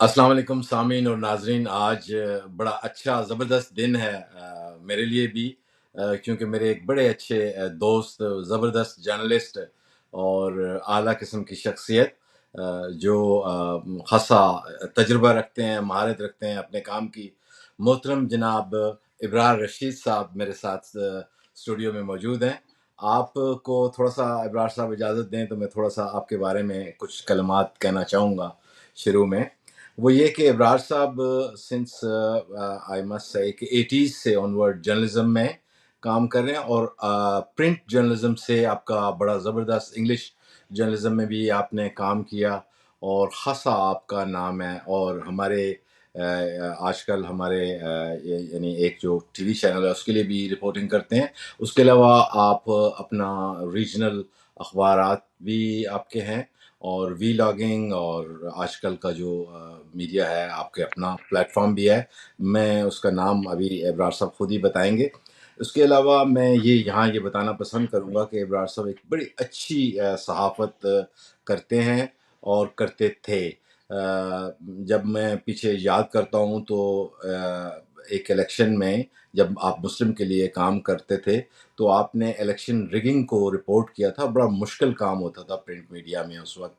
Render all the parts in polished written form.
السلام علیکم سامعین اور ناظرین. آج بڑا اچھا زبردست دن ہے میرے لیے بھی، کیونکہ میرے ایک بڑے اچھے دوست، زبردست جرنلسٹ اور اعلیٰ قسم کی شخصیت، جو خاصا تجربہ رکھتے ہیں، مہارت رکھتے ہیں اپنے کام کی، محترم جناب ابرار رشید صاحب میرے ساتھ اسٹوڈیو میں موجود ہیں. آپ کو تھوڑا سا ابرار صاحب اجازت دیں تو میں تھوڑا سا آپ کے بارے میں کچھ کلمات کہنا چاہوں گا شروع میں. وہ یہ کہ ابرار صاحب سنس آئی مسٹ سے کہ 80s سے آنورڈ جرنلزم میں کام کر رہے ہیں، اور پرنٹ جرنلزم سے آپ کا بڑا زبردست انگلش جرنلزم میں بھی آپ نے کام کیا اور خاصا آپ کا نام ہے. اور ہمارے آج کل ہمارے یعنی ایک جو ٹی وی چینل ہے اس کے لیے بھی رپورٹنگ کرتے ہیں. اس کے علاوہ آپ اپنا ریجنل اخبارات بھی آپ کے ہیں، اور وی لاگنگ، اور آج کل کا جو میڈیا ہے آپ کے اپنا پلیٹ فارم بھی ہے. میں اس کا نام ابھی ابرار صاحب خود ہی بتائیں گے. اس کے علاوہ میں یہاں یہ بتانا پسند کروں گا کہ ابرار صاحب ایک بڑی اچھی صحافت کرتے ہیں اور کرتے تھے. جب میں پیچھے یاد کرتا ہوں تو ایک الیکشن میں جب آپ مسلم کے لیے کام کرتے تھے تو آپ نے الیکشن ریگنگ کو رپورٹ کیا تھا. بڑا مشکل کام ہوتا تھا پرنٹ میڈیا میں اس وقت،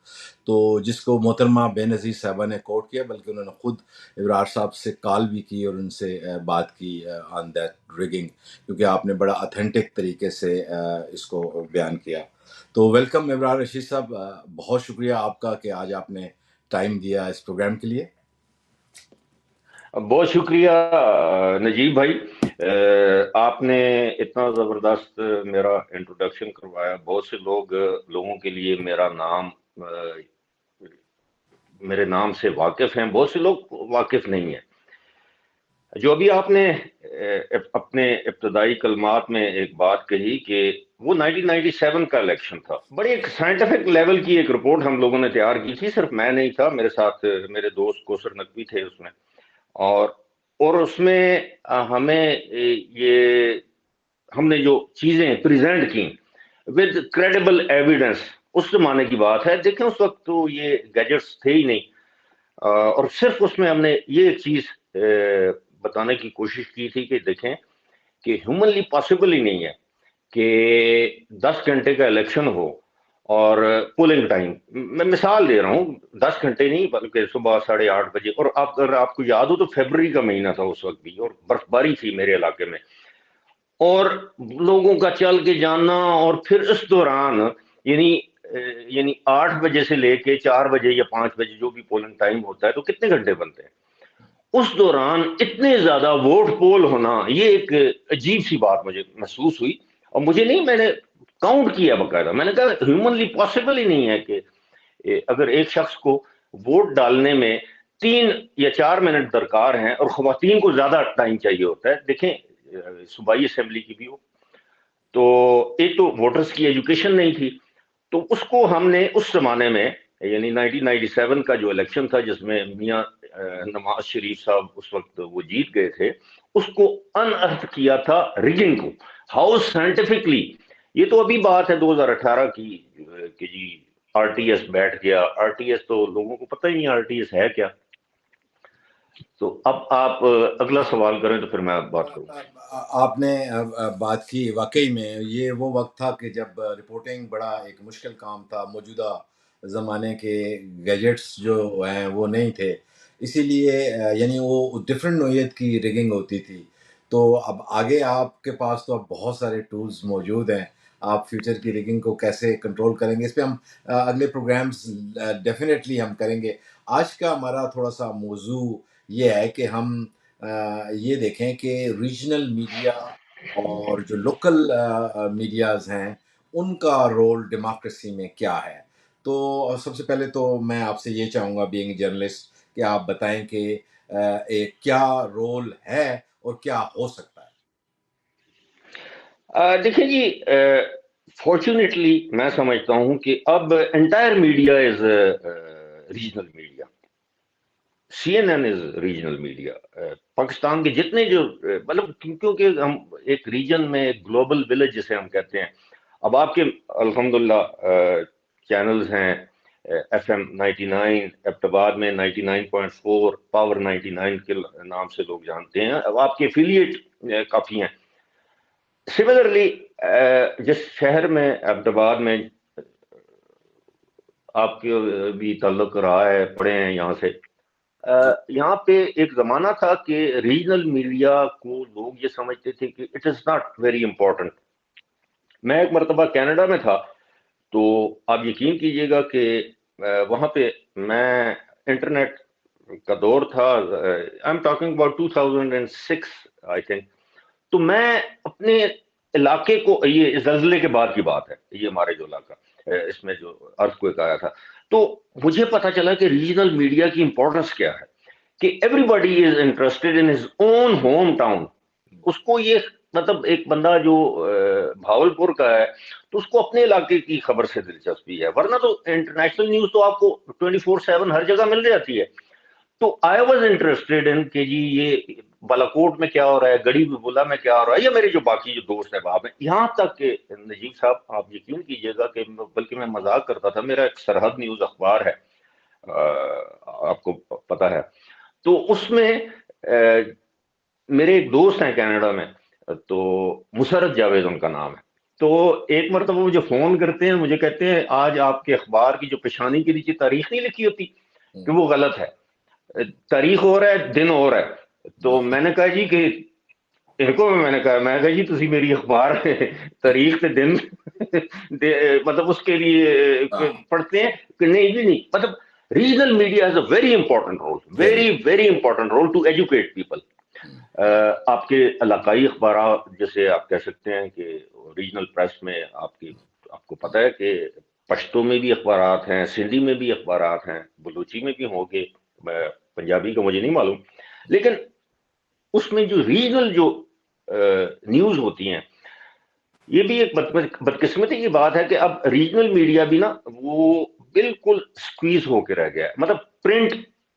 تو جس کو محترمہ بے نظیر صاحبہ نے کوٹ کیا، بلکہ انہوں نے خود ابرار صاحب سے کال بھی کی اور ان سے بات کی آن دیٹ ریگنگ، کیونکہ آپ نے بڑا اتھینٹک طریقے سے اس کو بیان کیا. تو ویلکم ابرار رشید صاحب، بہت شکریہ آپ کا کہ آج آپ نے ٹائم دیا اس پروگرام کے لیے. بہت شکریہ نجیب بھائی، آپ نے اتنا زبردست میرا انٹروڈکشن کروایا. بہت سے لوگوں کے لیے میرے نام سے واقف ہیں، بہت سے لوگ واقف نہیں ہیں. جو ابھی آپ نے اپنے ابتدائی کلمات میں ایک بات کہی کہ وہ 1997 کا الیکشن تھا، بڑی ایک سائنٹیفک لیول کی ایک رپورٹ ہم لوگوں نے تیار کی تھی. صرف میں نہیں تھا، میرے ساتھ میرے دوست کوثر نقوی تھے اس میں. اور اس میں ہم نے جو چیزیں پریزنٹ کی ود کریڈیبل ایویڈنس، اس زمانے کی بات ہے. دیکھیں اس وقت تو یہ گیجٹس تھے ہی نہیں، اور صرف اس میں ہم نے یہ ایک چیز بتانے کی کوشش کی تھی کہ دیکھیں کہ ہیومنلی پاسبل ہی نہیں ہے کہ 10 گھنٹے کا الیکشن ہو اور پولنگ ٹائم، میں مثال دے رہا ہوں، 10 گھنٹے نہیں بلکہ صبح 8:30 بجے. اور اگر آپ کو یاد ہو تو فیبرری کا مہینہ تھا اس وقت بھی، اور برف باری تھی میرے علاقے میں، اور لوگوں کا چل کے جانا. اور پھر اس دوران یعنی 8 بجے سے لے کے 4 بجے یا 5 بجے جو بھی پولنگ ٹائم ہوتا ہے تو کتنے گھنٹے بنتے ہیں. اس دوران اتنے زیادہ ووٹ پول ہونا، یہ ایک عجیب سی بات مجھے محسوس ہوئی. اور مجھے نہیں، میں نے کاؤنٹ کیا باقاعدہ، میں نے کہا ہیومنلی پاسبل ہی نہیں ہے کہ اگر ایک شخص کو ووٹ ڈالنے میں 3 یا 4 منٹ درکار ہیں اور خواتین کو زیادہ ٹائم چاہیے ہوتا ہے. دیکھیں صوبائی اسمبلی کی بھی ہو تو ایک تو ووٹرز کی ایجوکیشن نہیں تھی، تو اس کو ہم نے اس زمانے میں یعنی 1997 کا جو الیکشن تھا جس میں میاں نواز شریف صاحب اس وقت وہ جیت گئے تھے، اس کو ان ارتھ کیا تھا ریگنگ کو. ہاؤ سائنٹیفکلی، یہ تو ابھی بات ہے 2018 کی کہ جی آر ٹی ایس بیٹھ گیا. آر ٹی ایس تو لوگوں کو پتہ ہی نہیں آر ٹی ایس ہے کیا. تو اب آپ اگلا سوال کریں تو پھر میں بات کروں. آپ نے بات کی، واقعی میں یہ وہ وقت تھا کہ جب رپورٹنگ بڑا ایک مشکل کام تھا. موجودہ زمانے کے گیجٹس جو ہیں وہ نہیں تھے، اسی لیے یعنی وہ ڈفرینٹ نوعیت کی ریگنگ ہوتی تھی. تو اب آگے آپ کے پاس تو اب بہت سارے ٹولز موجود ہیں. آپ فیوچر کی ریگنگ کو کیسے کنٹرول کریں گے، اس پہ ہم اگلے پروگرامز ڈیفینیٹلی ہم کریں گے. آج کا ہمارا تھوڑا سا موضوع یہ ہے کہ ہم یہ دیکھیں کہ ریجنل میڈیا اور جو لوکل میڈیاز ہیں ان کا رول ڈیموکریسی میں کیا ہے. تو سب سے پہلے تو میں آپ سے یہ چاہوں گا بینگ جرنلسٹ کہ آپ بتائیں کہ کیا رول ہے اور کیا ہو سکتا ہے. دیکھیں جی، فارچونیٹلی میں سمجھتا ہوں کہ اب entire media is regional media. C N N is regional media. Pakistan کے جتنے جو مطلب کیونکہ ہم ایک ریجن میں گلوبل ولیج جسے ہم کہتے ہیں. اب آپ کے الحمدللہ چینلز ہیں FM 99 ایبٹباد میں 99.4 پاور 99 کے نام سے لوگ جانتے ہیں. اب آپ کے ایفیلیٹ کافی ہیں. سملرلی جس شہر میں ایبٹباد میں آپ کے بھی تعلق رہا ہے, پڑھے ہیں یہاں سے, یہاں پہ ایک زمانہ تھا کہ ریجنل میڈیا کو لوگ یہ سمجھتے تھے کہ it is not very important. میں ایک مرتبہ کینیڈا میں تھا, تو آپ یقین کیجئے گا کہ وہاں پہ میں انٹرنیٹ کا دور تھا, I am talking about 2006 I think. تو میں اپنے علاقے کو, یہ زلزلے کے بعد کی بات ہے, یہ ہمارے جو علاقہ اس میں جو ارتھ آیا تھا, تو مجھے پتا چلا کہ ریجنل میڈیا کی امپورٹنس کیا ہے, کہ everybody is interested in his own home town. اس کو یہ مطلب ایک بندہ جو بھاولپور کا ہے تو اس کو اپنے علاقے کی خبر سے دلچسپی ہے, ورنہ تو انٹرنیشنل نیوز تو آپ کو 24/7 ہر جگہ مل جاتی ہے. تو آئی واز انٹرسٹڈ ان کہ جی یہ بالاکوٹ میں کیا ہو رہا ہے, گڑھی بلا میں کیا ہو رہا ہے, یا میرے جو باقی جو دوست احباب ہیں. یہاں تک کہ نجیب صاحب آپ یقین کیجئے گا کہ بلکہ میں مذاق کرتا تھا, میرا ایک سرحد نیوز اخبار ہے, آپ کو پتا ہے, تو اس میں میرے ایک دوست ہیں کینیڈا میں, تو مسرت جاوید ان کا نام ہے. تو ایک مرتبہ مجھے فون کرتے ہیں, مجھے کہتے ہیں آج آپ کے اخبار کی جو پیشانی کے نیچے تاریخ نہیں لکھی ہوتی کہ وہ غلط ہے, تاریخ ہو رہا ہے, دن ہو رہا ہے. تو میں نے کہا جی کہ ان کو میں نے کہا جی تسی میری اخبار تاریخ تے دن مطلب اس کے لیے پڑھتے ہیں کہ نہیں جی نہیں, مطلب regional media has a very important role, very very important role to educate people. آپ کے علاقائی اخبارات جیسے آپ کہہ سکتے ہیں کہ ریجنل پریس میں آپ کو پتہ ہے کہ پشتو میں بھی اخبارات ہیں, سندھی میں بھی اخبارات ہیں, بلوچی میں بھی ہوں گے, پنجابی کا مجھے نہیں معلوم, لیکن اس میں جو ریجنل جو نیوز ہوتی ہیں, یہ بھی ایک بدقسمتی کی بات ہے کہ اب ریجنل میڈیا بھی نا وہ بالکل سکویز ہو کے رہ گیا ہے. مطلب پرنٹ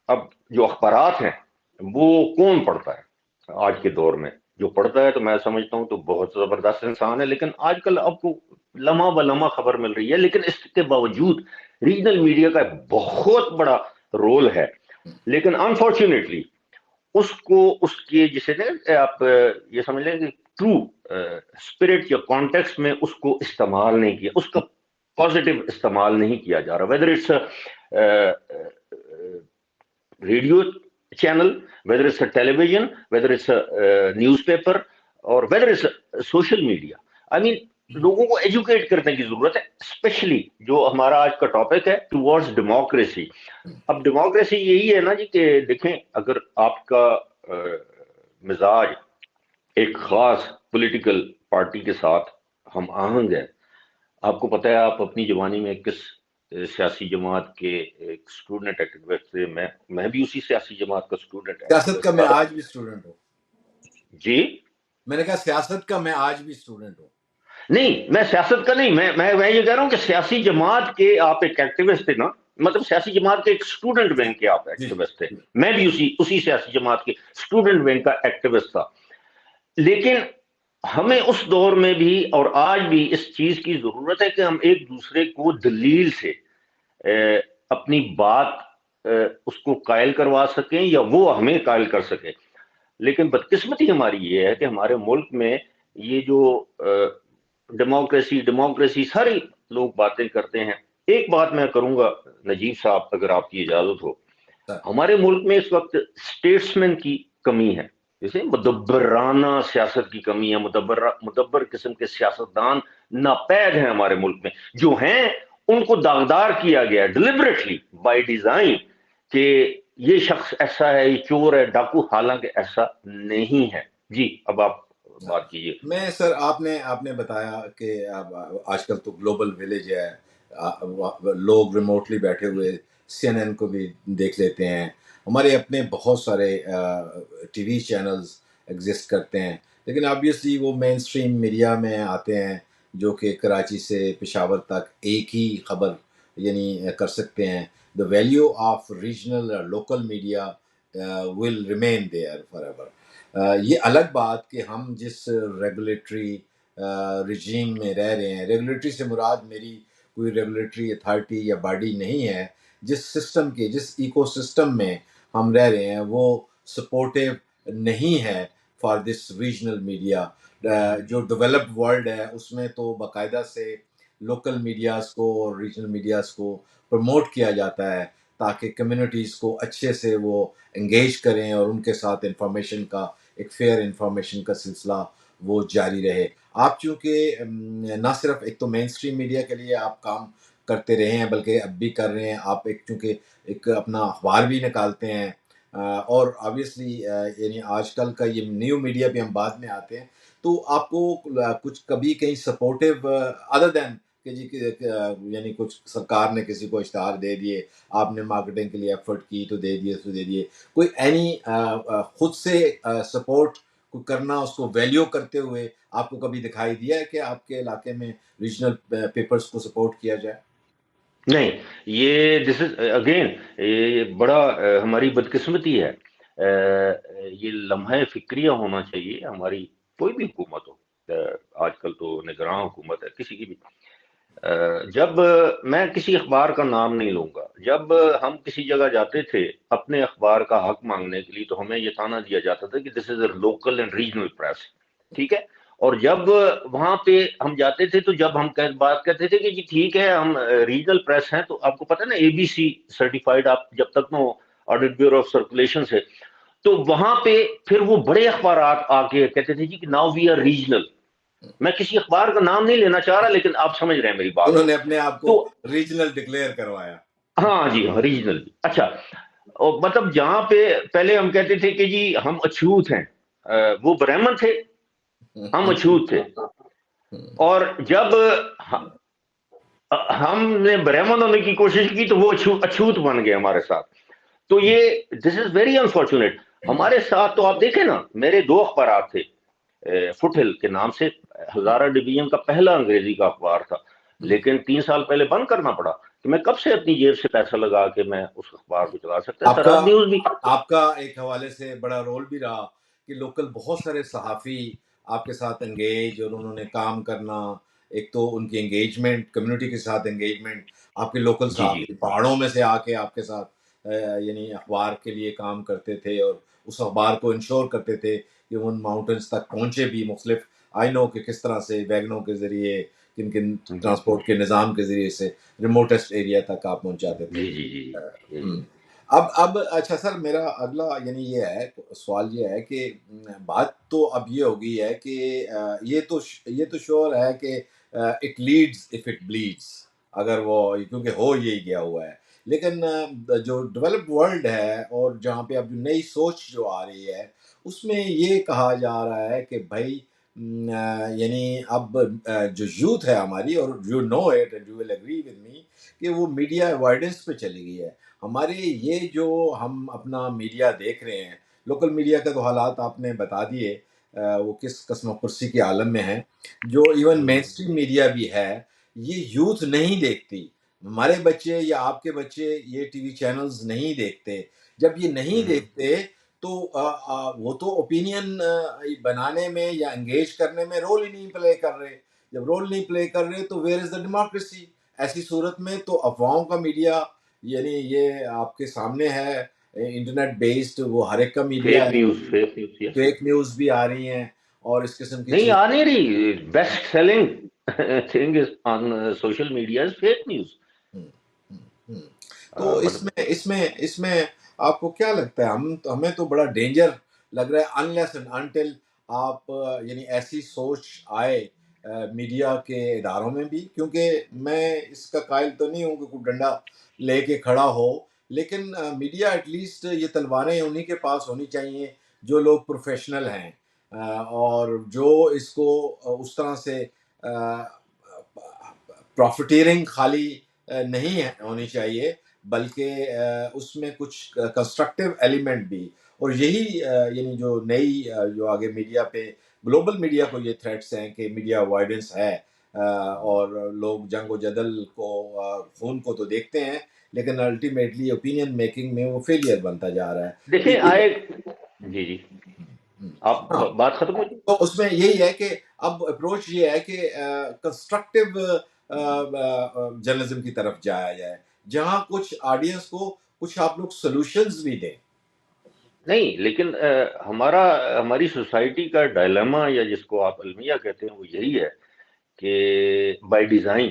اب جو اخبارات ہیں وہ کون پڑھتا ہے آج کے دور میں؟ جو پڑھتا ہے تو میں سمجھتا ہوں تو بہت زبردست انسان ہے, لیکن آج کل آپ کو لمحہ بلمحہ خبر مل رہی ہے. لیکن اس کے باوجود ریجنل میڈیا کا بہت بڑا رول ہے, لیکن انفارچونیٹلی اس کو اس کے جسے نا آپ یہ سمجھ لیں کہ ٹرو اسپرٹ یا کانٹیکسٹ میں اس کو استعمال نہیں کیا, اس کا پازیٹیو استعمال نہیں کیا جا رہا, whether it's radio channel, whether it's a television, whether it's a newspaper, اور whether it's a social media. I mean, لوگوں کو ایجوکیٹ کرنے کی ضرورت ہے, اسپیشلی جو ہمارا آج کا ٹاپک ہے ٹوورڈز ڈیموکریسی. اب ڈیموکریسی یہی ہے نا جی کہ دیکھیں, اگر آپ کا مزاج ایک خاص پولیٹیکل پارٹی کے ساتھ ہم آہنگ ہے, آپ کو پتہ ہے آپ اپنی جوانی میں کس سیاسی جماعت کے ایک اسٹوڈنٹ ایکٹیوسٹ تھے, میں بھی اسی سیاسی جماعت کا اسٹوڈنٹ سیاست کا ایکٹیوسٹ میں تھا. آج بھی اسٹوڈنٹ ہوں. جی میں نے کہا سیاست کا میں آج بھی اسٹوڈنٹ ہوں. نہیں, میں سیاست کا نہیں, میں یہ کہہ رہا ہوں کہ سیاسی جماعت کے آپ ایک ایکٹیوسٹ تھے نا, مطلب سیاسی جماعت کے ایک اسٹوڈنٹ ونگ کے آپ ایکٹیوسٹ تھے. میں بھی اسی سیاسی جماعت کے اسٹوڈنٹ ونگ کا ایکٹیوسٹ تھا. لیکن ہمیں اس دور میں بھی اور آج بھی اس چیز کی ضرورت ہے کہ ہم ایک دوسرے کو دلیل سے اپنی بات اس کو قائل کروا سکیں یا وہ ہمیں قائل کر سکے. لیکن بدقسمتی ہماری یہ ہے کہ ہمارے ملک میں یہ جو ڈیموکریسی ساری لوگ باتیں کرتے ہیں. ایک بات میں کروں گا نجیب صاحب, اگر آپ کی اجازت ہو, ہمارے ملک میں اس وقت اسٹیٹسمین کی کمی ہے, جیسے مدبرانہ سیاست کی کمی ہے, مدبر قسم کے سیاستدان ناپید ہیں ہمارے ملک میں. جو ہیں ان کو داغدار کیا گیا ڈیلیبریٹلی بائی ڈیزائن کہ یہ شخص ایسا ہے, یہ چور ہے, ڈاکو, حالانکہ ایسا نہیں ہے. جی اب آپ بات کیجیے. میں سر آپ نے بتایا کہ آج کل تو گلوبل ویلیج ہے, لوگ ریموٹلی بیٹھے ہوئے CNN کو بھی دیکھ لیتے ہیں. ہمارے اپنے بہت سارے ٹی وی چینلز ایگزسٹ کرتے ہیں, لیکن آبویسلی وہ مین اسٹریم میڈیا میں آتے ہیں جو کہ کراچی سے پشاور تک ایک ہی خبر یعنی کر سکتے ہیں. The value of regional local media will remain there for ever. یہ الگ بات کہ ہم جس ریگولیٹری رجیم میں رہ رہے ہیں, ریگولیٹری سے مراد میری کوئی ریگولیٹری اتھارٹی یا باڈی نہیں ہے جس سسٹم کے جس ایکو سسٹم میں ہم رہ رہے ہیں وہ سپورٹیو نہیں ہے فار دس ریجنل میڈیا. جو ڈیولپڈ ورلڈ ہے اس میں تو باقاعدہ سے لوکل میڈیاز کو اور ریجنل میڈیاز کو پروموٹ کیا جاتا ہے تاکہ کمیونٹیز کو اچھے سے وہ انگیج کریں اور ان کے ساتھ انفارمیشن کا ایک فیئر انفارمیشن کا سلسلہ وہ جاری رہے. آپ چونکہ نہ صرف ایک تو مین اسٹریم میڈیا کے لیے آپ کام کرتے رہے ہیں بلکہ اب بھی کر رہے ہیں. آپ ایک چونکہ ایک اپنا اخبار بھی نکالتے ہیں اور آبویسلی یعنی آج کل کا یہ نیو میڈیا پہ ہم بعد میں آتے ہیں تو آپ کو کچھ کبھی کہیں سپورٹیو ادر دین کہ جی یعنی کچھ سرکار نے کسی کو اشتہار دے دیے آپ نے مارکیٹنگ کے لیے ایفرٹ کی تو دے دیے کوئی اینی خود سے سپورٹ کو کرنا اس کو ویلیو کرتے ہوئے آپ کو کبھی دکھائی دیا ہے کہ آپ کے علاقے میں ریجنل پیپرز کو سپورٹ کیا جائے؟ نہیں، یہ دس از اگین یہ بڑا ہماری بدقسمتی ہے. یہ لمحہ فکریہ ہونا چاہیے ہماری، کوئی بھی حکومت ہو. آج کل تو نگراں حکومت ہے کسی کی بھی. جب میں کسی اخبار کا نام نہیں لوں گا، جب ہم کسی جگہ جاتے تھے اپنے اخبار کا حق مانگنے کے لیے تو ہمیں یہ تانا دیا جاتا تھا کہ this is a local and regional press. ٹھیک ہے. اور جب وہاں پہ ہم جاتے تھے تو جب ہم بات کرتے تھے کہ جی ٹھیک ہے ہم ریجنل پریس ہیں، تو آپ کو پتہ ہے نا ABC سرٹیفائیڈ، آپ جب تک نو آڈٹ بیورو آف سرکولیشن سے، تو وہاں پہ پھر وہ بڑے اخبارات آ کے کہتے تھے جی کہ ناؤ وی آر ریجنل. میں کسی اخبار کا نام نہیں لینا چاہ رہا لیکن آپ سمجھ رہے ہیں میری بات انہوں کو. نے اپنے آپ کو تو ریجنل ڈکلیئر کروایا. ہاں جی، ہاں ریجنل. اچھا، مطلب جہاں پہ پہلے ہم کہتے تھے کہ جی ہم اچھوت ہیں، وہ برہمن تھے، ہم اچھوت تھے. اور جب ہم نے برہمن ہونے کی کوشش کی تو وہ اچھوت بن گئے ہمارے ساتھ. تو یہ دس از ویری انفارچونیٹ. ہمارے ساتھ تو آپ دیکھیں نا، میرے 2 اخبارات تھے فٹ ہل کے نام سے، ہزارہ ڈویژن کا پہلا انگریزی کا اخبار تھا، لیکن 3 سال پہلے بند کرنا پڑا کہ میں کب سے اپنی جیب سے پیسہ لگا کے میں اس اخبار کو چلا سکتا. سرحد نیوز بھی آپ کا ایک حوالے سے بڑا رول بھی رہا کہ لوکل بہت سارے صحافی آپ کے ساتھ انگیج اور انہوں نے کام کرنا. ایک تو ان کی انگیجمنٹ، کمیونٹی کے ساتھ انگیجمنٹ، آپ کے لوکل جی جی صحافی پہاڑوں میں سے آ کے آپ کے ساتھ یعنی اخبار کے لیے کام کرتے تھے اور اس اخبار کو انشور کرتے تھے کہ ان ماؤنٹنس تک پہنچے بھی. مختلف آئی نو کہ کس طرح سے ویگنوں کے ذریعے، کن کن ٹرانسپورٹ کے نظام کے ذریعے سے ریموٹسٹ ایریا تک آپ پہنچاتے تھے. جی جی جی جی. اب اچھا سر، میرا اگلا یعنی یہ ہے سوال، یہ ہے کہ بات تو اب یہ ہو گئی ہے کہ یہ تو شور ہے کہ it leads if it bleeds, اگر وہ کیونکہ ہو یہی گیا ہوا ہے. لیکن جو ڈیولپڈ ورلڈ ہے اور جہاں پہ اب نئی سوچ جو آ رہی ہے اس میں یہ کہا جا رہا ہے کہ بھائی یعنی اب جو یوتھ ہے ہماری، اور you know it and you will agree with me, کہ وہ میڈیا اوائڈنس پہ چلی گئی ہے. ہمارے یہ جو ہم اپنا میڈیا دیکھ رہے ہیں، لوکل میڈیا کا تو حالات آپ نے بتا دیے وہ کس قسم و کرسی کے عالم میں ہیں. جو ایون مین اسٹریم میڈیا بھی ہے یہ یوتھ نہیں دیکھتی. ہمارے بچے یا آپ کے بچے یہ ٹی وی چینلز نہیں دیکھتے. جب یہ نہیں دیکھتے تو وہ تو اوپینین بنانے میں یا انگیج کرنے میں رول ہی نہیں پلے کر رہے. جب رول نہیں پلے کر رہے تو ویئر از دا ڈیموکریسی؟ ایسی صورت میں تو افواہوں کا میڈیا، یعنی یہ آپ کے سامنے ہے انٹرنیٹ بیسڈ، وہ ہر ایک کا میڈیا ہے. فیک نیوز یس. فیک نیوز بھی آ رہی ہیں اور اس قسم کی نہیں چیز. آ نہیں رہی. Best selling thing is on social media is fake news. تو اس میں آپ کو کیا لگتا ہے؟ ہمیں تو بڑا ڈینجر لگ رہا ہے انلیس اینڈ انٹل آپ یعنی ایسی سوچ آئے میڈیا کے اداروں میں بھی. کیونکہ میں اس کا قائل تو نہیں ہوں کہ کوئی ڈنڈا لے کے کھڑا ہو، لیکن میڈیا ایٹ لیسٹ یہ تلواریں انہی کے پاس ہونی چاہیے جو لوگ پروفیشنل ہیں اور جو اس کو اس طرح سے پروفیٹیرنگ خالی نہیں ہونی چاہیے، بلکہ اس میں کچھ کنسٹرکٹیو ایلیمنٹ بھی. اور یہی یعنی جو نئی جو آگے میڈیا پہ گلوبل میڈیا کو یہ تھریٹس ہیں کہ میڈیا اوائڈنس ہے اور لوگ جنگ و جدل کو خون کو تو دیکھتے ہیں لیکن الٹیمیٹلی اوپینین میکنگ میں وہ فیلئر بنتا جا رہا ہے. دیکھیں آئے جی جی آپ ہاں، بات ختم ہو جائے. تو اس میں یہی ہے کہ اب اپروچ یہ ہے کہ کنسٹرکٹیو جرنلزم کی طرف جایا جائے، جہاں کچھ آڈینس کو کچھ آپ لوگ سولوشنز بھی دیں؟ نہیں، لیکن ہماری سوسائٹی کا ڈائلیما، یا جس کو آپ المیہ کہتے ہیں، وہ یہی ہے کہ بائی ڈیزائن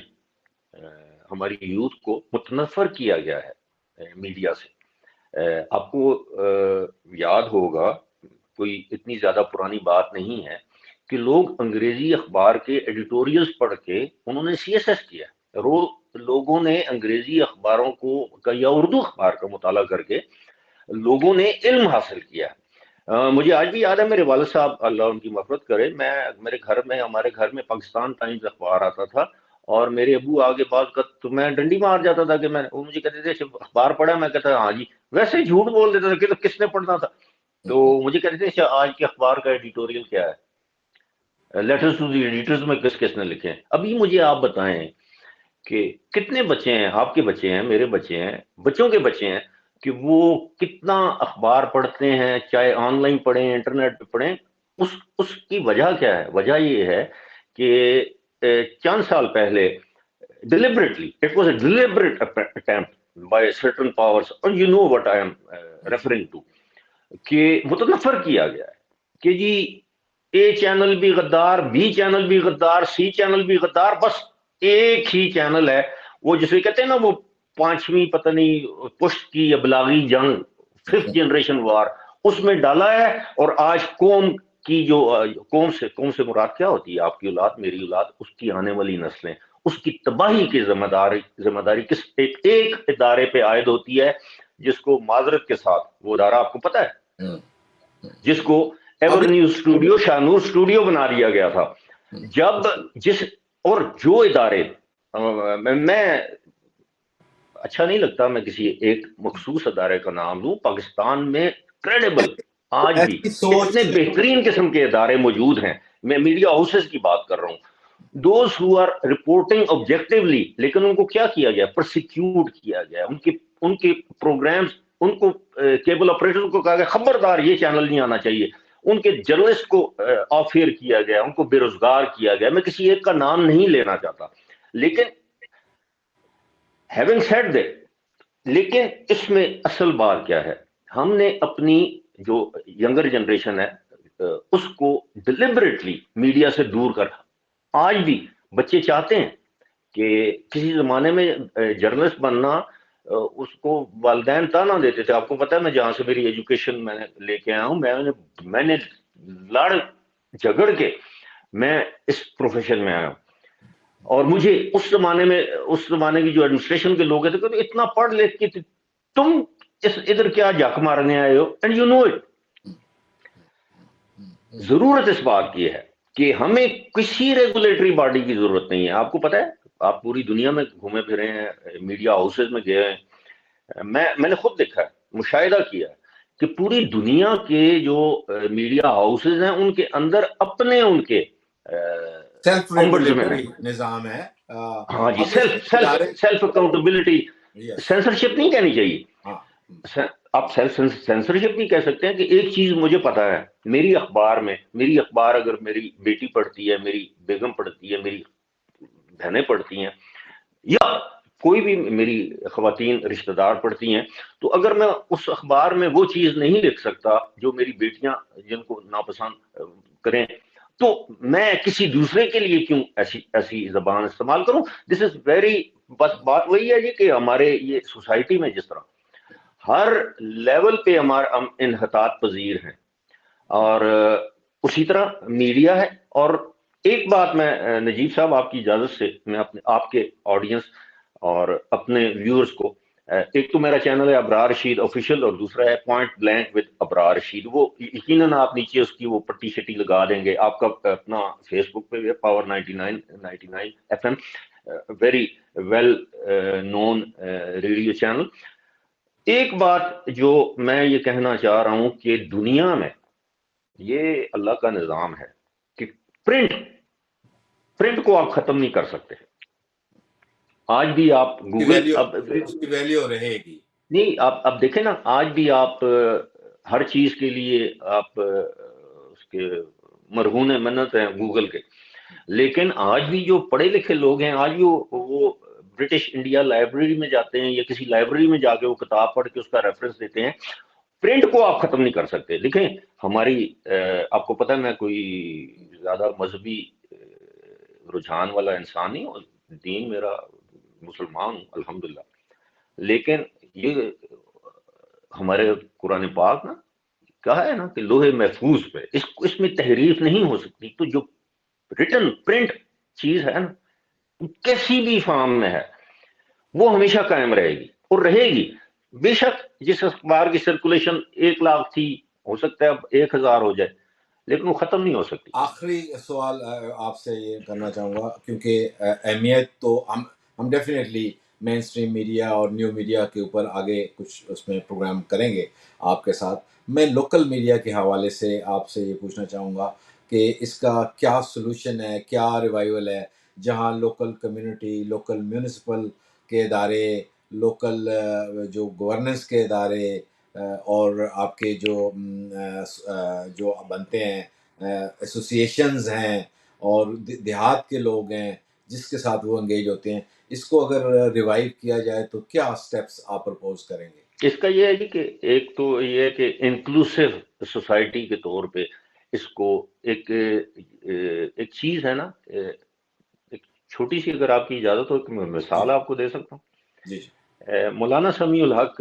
ہماری یوتھ کو متنفر کیا گیا ہے میڈیا سے۔ آپ کو یاد ہوگا، کوئی اتنی زیادہ پرانی بات نہیں ہے کہ لوگ انگریزی اخبار کے ایڈیٹوریلز پڑھ کے انہوں نے سی ایس ایس کیا۔ لوگوں نے انگریزی اخباروں کو یا اردو اخبار کا مطالعہ کر کے لوگوں نے علم حاصل کیا۔ مجھے آج بھی یاد ہے، میرے والد صاحب اللہ ان کی مغفرت کرے، ہمارے گھر میں پاکستان ٹائمز اخبار آتا تھا، اور میرے ابو آگے بعد کا تو میں ڈنڈی مار جاتا تھا کہ وہ مجھے کہتے تھے اخبار پڑھا، میں کہتا ہاں جی، ویسے ہی جھوٹ بول دیتا تھا کہ تو کس نے پڑھنا تھا، تو مجھے کہتے تھے اچھا آج کے اخبار کا ایڈیٹوریل کیا ہے، لیٹرز ٹو دی ایڈیٹرز میں کس نے لکھے ہیں۔ ابھی مجھے آپ بتائیں کہ کتنے بچے ہیں، آپ کے بچے ہیں، میرے بچے ہیں، بچوں کے بچے ہیں، کہ وہ کتنا اخبار پڑھتے ہیں، چاہے آن لائن پڑھیں، انٹرنیٹ پہ پڑھیں۔ اس کی وجہ کیا ہے؟ وجہ یہ ہے کہ چند سال پہلے deliberately, it was a deliberate attempt by certain powers, and you know what I am referring to، کہ متنفر کیا گیا ہے کہ جی اے چینل بھی غدار، بی چینل بھی غدار، سی چینل بھی غدار، بس ایک ہی چینل ہے وہ جسے کہتے ہیں نا وہ پانچویں پتہ نہیں پشت کی ابلاغی جنگ، ففتھ جنریشن وار، اس میں ڈالا ہے۔ اور آج قوم کی جو قوم سے مراد کیا ہوتی ہے؟ آپ کی اولاد، میری اولاد، اس کی آنے والی نسلیں، اس کی تباہی کی ذمہ داری کس ایک ادارے پہ عائد ہوتی ہے، جس کو معذرت کے ساتھ، وہ ادارہ آپ کو پتہ ہے، جس کو ایور ابھی نیوز اسٹوڈیو، شاہنور اسٹوڈیو بنا دیا گیا تھا۔ جب اور جو ادارے، میں اچھا نہیں لگتا میں کسی ایک مخصوص ادارے کا نام لوں، پاکستان میں کریڈیبل آج بھی ایسی سوچ، اتنے بہترین قسم کے ادارے موجود ہیں، میں میڈیا ہاؤسز کی بات کر رہا ہوں، those who are reporting objectively, لیکن ان کو کیا کیا گیا؟ پرسیکیوٹ کیا گیا، ان کے پروگرامز، ان کو کیبل آپریٹر کو کہا گیا خبردار یہ چینل نہیں آنا چاہیے، ان کے جرنلسٹ کو آف ایئر کیا گیا، ان کو بے روزگار کیا گیا۔ میں کسی ایک کا نام نہیں لینا چاہتا، لیکن ہیونگ سیڈ دیٹ، لیکن اس میں اصل بات کیا ہے؟ ہم نے اپنی جو ینگر جنریشن ہے اس کو ڈیلیبریٹلی میڈیا سے دور کر، آج بھی بچے چاہتے ہیں کہ کسی زمانے میں جرنلسٹ بننا، اس کو والدین تانا دیتے تھے۔ آپ کو پتہ ہے میں جہاں سے میری ایجوکیشن میں لے کے آیا ہوں، میں نے لڑ جھگڑ کے میں اس پروفیشن میں آیا ہوں، اور مجھے اس زمانے کی جو ایڈمنسٹریشن کے لوگ تھے کہ اتنا پڑھ لکھ کے تم ادھر کیا جھک مارنے آئے ہو، اینڈ یو نو اٹ۔ ضرورت اس بات کی ہے کہ ہمیں کسی ریگولیٹری باڈی کی ضرورت نہیں ہے۔ آپ کو پتہ ہے، آپ پوری دنیا میں گھومے پھرے ہیں، میڈیا ہاؤسز میں گئے ہیں، میں نے خود دیکھا ہے، مشاہدہ کیا ہے کہ پوری دنیا کے جو میڈیا ہاؤسز ہیں ان کے اندر اپنے ان کے سیلف امبرزمن ہیں۔ ریگولیٹری نظام ہے۔ ہاں جی، اب اس ادارے، سیلف اکاؤنٹیبلٹی، یس، سینسرشپ نہیں کہنی چاہیے۔ ہاں، آپ سینسرشپ نہیں کہہ سکتے ہیں کہ ایک چیز مجھے پتا ہے، میری اخبار اگر میری بیٹی پڑھتی ہے، میری بیگم پڑھتی ہے، میری بہنیں پڑھتی ہیں، یا کوئی بھی میری خواتین رشتہ دار پڑھتی ہیں، تو اگر میں اس اخبار میں وہ چیز نہیں لکھ سکتا جو میری بیٹیاں جن کو ناپسند کریں، تو میں کسی دوسرے کے لیے کیوں ایسی زبان استعمال کروں؟ دس از ویری، بس بات وہی ہے جی کہ ہمارے یہ سوسائٹی میں جس طرح ہر لیول پہ ہم انحطاط پذیر ہیں، اور اسی طرح میڈیا ہے۔ اور ایک بات میں نجیب صاحب آپ کی اجازت سے میں آپ کے آڈینس اور اپنے ویورز کو، ایک تو میرا چینل ہے ابرار رشید آفیشیل، اور دوسرا ہے پوائنٹ بلینک وتھ ابرار رشید، وہ یقیناً آپ نیچے اس کی وہ پٹی شٹی لگا دیں گے۔ آپ کا اپنا فیس بک پہ بھی ہے power 99 FM، very well known radio channel. ایک بات جو میں یہ کہنا چاہ رہا ہوں کہ دنیا میں یہ اللہ کا نظام ہے کہ پرنٹ کو آپ ختم نہیں کر سکتے۔ آج بھی آپ گوگل، اس کی ویلیو رہے گی۔ نہیں، آپ دیکھیں نا، آج بھی آپ ہر چیز کے لیے آپ اس کے مرہون منت ہیں گوگل کے۔ لیکن آج بھی جو پڑھے لکھے لوگ ہیں آج بھی وہ برٹش انڈیا لائبریری میں جاتے ہیں یا کسی لائبریری میں جا کے وہ کتاب پڑھ کے اس کا ریفرنس دیتے ہیں. پرنٹ کو آپ ختم نہیں کر سکتے. دیکھیں ہماری آپ کو پتہ ہے میں کوئی زیادہ مذہبی رجحان والا انسان نہیں ہوں, دین میرا مسلمان ہوں الحمدللہ, لیکن یہ ہمارے قرآن پاک نا کہا ہے نا کہ لوہے محفوظ پہ اس میں تحریف نہیں ہو سکتی. تو جو ریٹن پرنٹ چیز ہے نا کسی بھی فارم میں ہے وہ ہمیشہ قائم رہے گی اور رہے گی. بے شک جس اخبار کی سرکولیشن 1,00,000 تھی ہو سکتا ہے اب 1,000 ہو جائے, لیکن وہ ختم نہیں ہو سکتی. آخری سوال آپ سے یہ کرنا چاہوں گا, کیونکہ اہمیت تو ہم ڈیفینیٹلی مین اسٹریم میڈیا اور نیو میڈیا کے اوپر آگے کچھ اس میں پروگرام کریں گے آپ کے ساتھ. میں لوکل میڈیا کے حوالے سے آپ سے یہ پوچھنا چاہوں گا کہ اس کا کیا سلوشن ہے, کیا ریوائول ہے, جہاں لوکل کمیونٹی, لوکل میونسپل کے ادارے, لوکل جو گورننس کے ادارے اور آپ کے جو بنتے ہیں ایسوسیشنز ہیں اور دیہات کے لوگ ہیں جس کے ساتھ وہ انگیج ہوتے ہیں, اس کو اگر ریوائیو کیا جائے تو کیا سٹیپس آپ پرپوز کریں گے؟ اس کا یہ ہے جی کہ ایک تو یہ ہے کہ انکلوسیو سوسائٹی کے طور پہ اس کو ایک چیز ہے نا, ایک چھوٹی سی اگر آپ کی اجازت ہو کہ میں مثال آپ کو دے سکتا ہوں. جی جی مولانا سمیع الحق,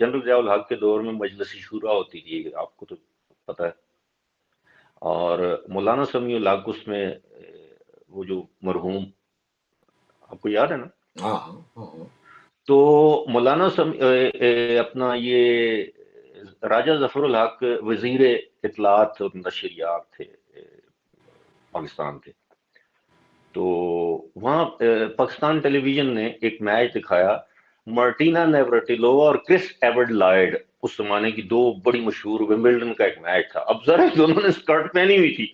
جنرل ضیاء الحق کے دور میں مجلس شورا ہوتی تھی, آپ کو تو پتہ ہے, اور مولانا سمیع الحق اس میں وہ جو مرحوم آپ کو یاد ہے نا, ہاں ہاں ہاں تو مولانا اپنا یہ راجہ ظفر الحق وزیر اطلاعات اور نشریات تھے پاکستان کے. تو وہاں پاکستان ٹیلی ویژن نے ایک میچ دکھایا, مارٹینا نیورٹیلووا اور کرس ایورڈ لائڈ, اس زمانے کی دو بڑی مشہور ومبلڈن کا ایک میچ تھا. اب ذرا دونوں نے اسکرٹ پہنی ہوئی تھی,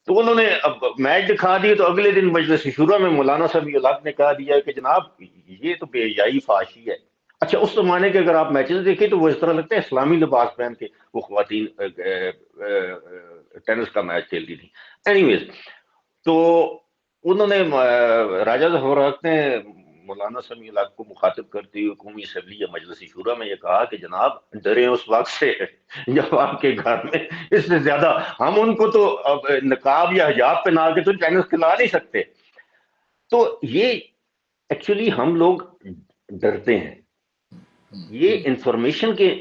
تو انہوں نے اب میچ دکھا دی. تو اگلے دن مجلس شورا میں مولانا سمیع الحق نے کہا دیا کہ جناب یہ تو بے حیائی فحاشی ہے. اچھا اس زمانے کے اگر آپ میچز دیکھیں تو وہ اس طرح لگتا ہے اسلامی لباس پہن کے وہ خواتین ٹینس کا میچ کھیلتی تھی. اینی ویز, تو انہوں نے راجہ ظفر الحق نے مولانا سمیع الحق کو مخاطب کرتے ہوئے قومی اسمبلی یا مجلس شورا میں یہ کہا کہ جناب ڈریں اس وقت سے جب آپ کے گھر میں اس سے زیادہ ہم ان کو تو نقاب یا حجاب پہنا کے تو ٹینس کھلا نہیں سکتے. تو یہ ایکچولی ہم لوگ ڈرتے ہیں. یہ انفارمیشن کے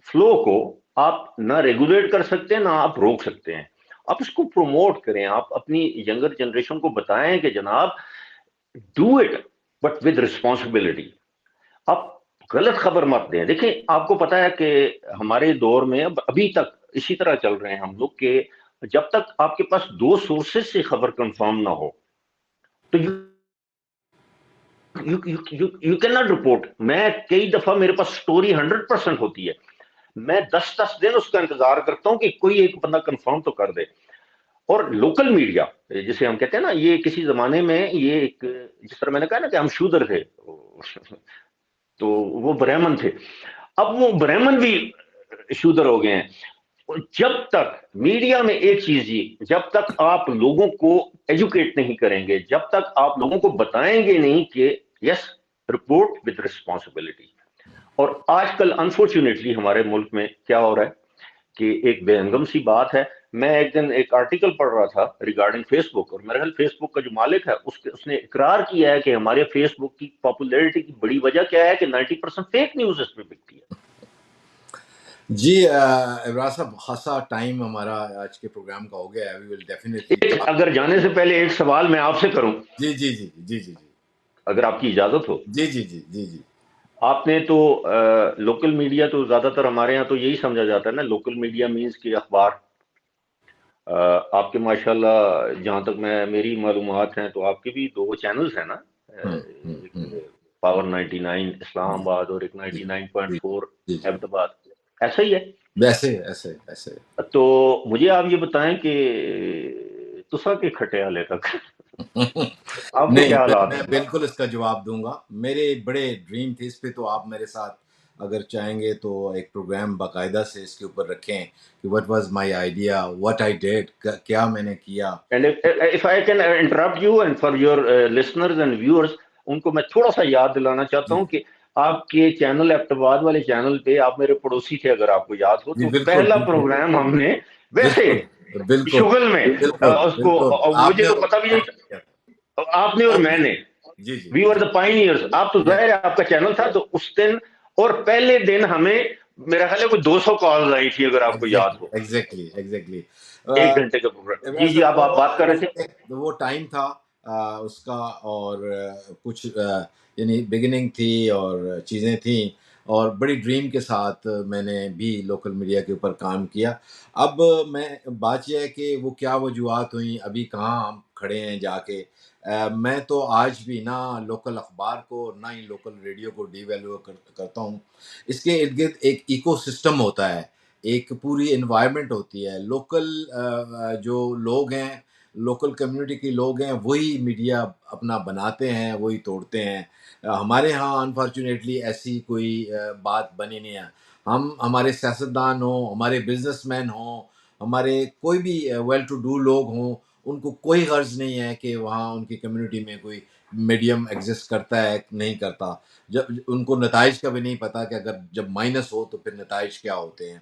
فلو کو آپ نہ ریگولیٹ کر سکتے نہ آپ روک سکتے ہیں. آپ اس کو پروموٹ کریں, آپ اپنی ینگر جنریشن کو بتائیں کہ جناب do it but with responsibility. آپ غلط خبر مت دیں. دیکھیں آپ کو پتا ہے کہ ہمارے دور میں ابھی تک اسی طرح چل رہے ہیں ہم لوگ کہ جب تک آپ کے پاس 2 سورسز سے خبر کنفرم نہ ہو تو یو کین ناٹ رپورٹ. میں کئی دفعہ میرے پاس سٹوری 100% ہوتی ہے, میں 10 دن اس کا انتظار کرتا ہوں کہ کوئی ایک بندہ کنفرم تو کر دے. اور لوکل میڈیا جسے ہم کہتے ہیں نا, یہ کسی زمانے میں یہ ایک, جس طرح میں نے کہا نا کہ ہم شودر تھے تو وہ برہمن تھے, اب وہ برہمن بھی شودر ہو گئے ہیں. جب تک میڈیا میں ایک چیز جی, جب تک آپ لوگوں کو ایجوکیٹ نہیں کریں گے, جب تک آپ لوگوں کو بتائیں گے نہیں کہ یس رپورٹ ود ریسپانسبلٹی. اور آج کل انفارچونیٹلی ہمارے ملک میں کیا ہو رہا ہے کہ ایک بے ہنگم سی بات ہے. میں ایک دن ایک آرٹیکل پڑھ رہا تھا ریگارڈنگ فیس بک, اور میرے خیال فیس بک کا جو مالک ہے اس نے اقرار کیا ہے کہ ہمارے فیس بک کی پاپولیرٹی کی بڑی وجہ کیا ہے کہ 90% فیک نیوز اس میں بکتی ہے. جی ابرار صاحب, خاصا ٹائم ہمارا آج کے پروگرام کا ہو گیا ہے. وی ول ڈیفینیٹلی اگر جانے سے پہلے ایک سوال میں آپ سے کروں, جی جی جی جی جی جی اگر آپ کی اجازت ہو. جی جی جی جی جی آپ نے تو لوکل میڈیا تو زیادہ تر ہمارے ہاں تو یہی سمجھا جاتا ہے نا, لوکل میڈیا مینز کہ اخبار. آپ کے ماشاءاللہ جہاں تک میری معلومات ہیں تو آپ کے بھی 2 چینلز ہیں نا, ایک پاور 99 اسلام آباد اور ایک 99.4 جی احمد آباد, ایسا ہی ہے ویسے ایسے ایسے. تو مجھے آپ یہ بتائیں کہ تسا کے کھٹے والے تک آپ کے نہیں, کیا حالات میں ہیں؟ بالکل اس کا جواب دوں گا. میرے بڑے ڈریم تھے اس پہ, تو آپ میرے ساتھ اگر چاہیں گے تو ایک پروگرام باقاعدہ سے اس کے اوپر رکھیں کہ what was my idea, what I did, کیا میں نے کیا. And if I can interrupt you and for your listeners and viewers, ان کو میں تھوڑا سا یاد دلانا چاہتا ہوں کہ آپ کے چینل ایبٹباد والے چینل پہ آپ میرے پڑوسی تھے، اگر آپ کو یاد ہو جی تو بالکل پہلا پروگرام ہم نے ویسے بالکل بالکل شغل میں بالکل اس کو بالکل آپ مجھے نے تو پتہ بھی نہیں، آپ نے اور میں نے، جی جی وی آر دا پائنیئرز. آپ تو ظاہر ہے آپ کا چینل تھا تو اس دن، اور پہلے دن ہمیں میرا خیال ہے کوئی 200 کالز آئی تھی اگر آپ کو یاد ہو، ایگزیکٹلی 1 گھنٹے کا پروگرام. جی جی آپ بات کر رہے تھے. وہ ٹائم تھا اس کا، اور کچھ یعنی بگننگ تھی اور چیزیں تھیں، اور بڑی ڈریم کے ساتھ میں نے بھی لوکل میڈیا کے اوپر کام کیا. اب میں بات یہ ہے کہ وہ کیا وجوہات ہوئیں، ابھی کہاں ہم کھڑے ہیں جا کے. میں تو آج بھی نہ لوکل اخبار کو نہ ہی لوکل ریڈیو کو ڈی ویلیو کرتا ہوں. اس کے ارد گرد ایک ایکو سسٹم ہوتا ہے، ایک پوری انوائرمنٹ ہوتی ہے. لوکل جو لوگ ہیں، لوکل کمیونٹی کے لوگ ہیں، وہی میڈیا اپنا بناتے ہیں، وہی توڑتے ہیں. ہمارے ہاں انفارچونیٹلی ایسی کوئی بات بنی نہیں ہے. ہمارے سیاستدان ہوں، ہمارے بزنس مین ہوں، ہمارے کوئی بھی ویل ٹو ڈو لوگ ہوں، ان کو کوئی غرض نہیں ہے کہ وہاں ان کی کمیونٹی میں کوئی میڈیم ایگزسٹ کرتا ہے نہیں کرتا. جب ان کو نتائج کا بھی نہیں پتہ کہ اگر جب مائنس ہو تو پھر نتائج کیا ہوتے ہیں.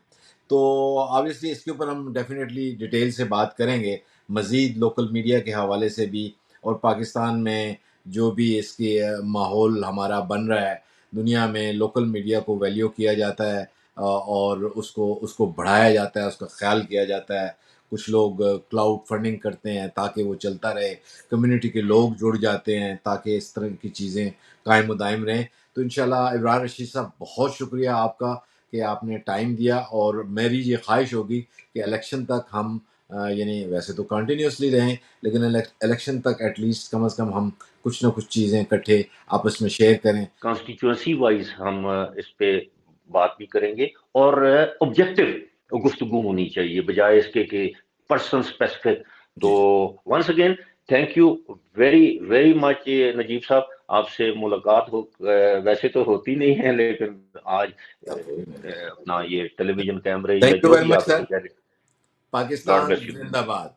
تو آبویسلی اس کے اوپر ہم ڈیفینیٹلی ڈیٹیل سے بات کریں گے مزید، لوکل میڈیا کے حوالے سے بھی، اور پاکستان میں جو بھی اس کی ماحول ہمارا بن رہا ہے. دنیا میں لوکل میڈیا کو ویلیو کیا جاتا ہے، اور اس کو بڑھایا جاتا ہے، اس کا خیال کیا جاتا ہے. کچھ لوگ کلاؤڈ فنڈنگ کرتے ہیں تاکہ وہ چلتا رہے، کمیونٹی کے لوگ جڑ جاتے ہیں تاکہ اس طرح کی چیزیں قائم و دائم رہیں. تو انشاءاللہ ابرار رشید صاحب بہت شکریہ آپ کا کہ آپ نے ٹائم دیا، اور میری یہ خواہش ہوگی کہ الیکشن تک ہم یعنی ویسے تو کنٹینیوسلی رہیں، لیکن الیکشن تک ایٹ لیسٹ کم از کم ہم کچھ نہ کچھ چیزیں اکٹھے آپس میں شیئر کریں. کانسٹیٹیوئنسی وائز ہم اس پہ بات بھی کریں گے، اور آبجیکٹو گفتگو ہونی چاہیے بجائے اس کے کہ پرسن اسپیسیفک. تو once again thank you very very much Najeeb صاحب. آپ سے ملاقات ویسے تو ہوتی نہیں ہے، لیکن آج اپنا یہ ٹیلی ویژن کیمرے یا تھینک یو جو ویری بھی مچ آپ سر. کو، گاڈ پاکستان بلیس یو. زندہ باد.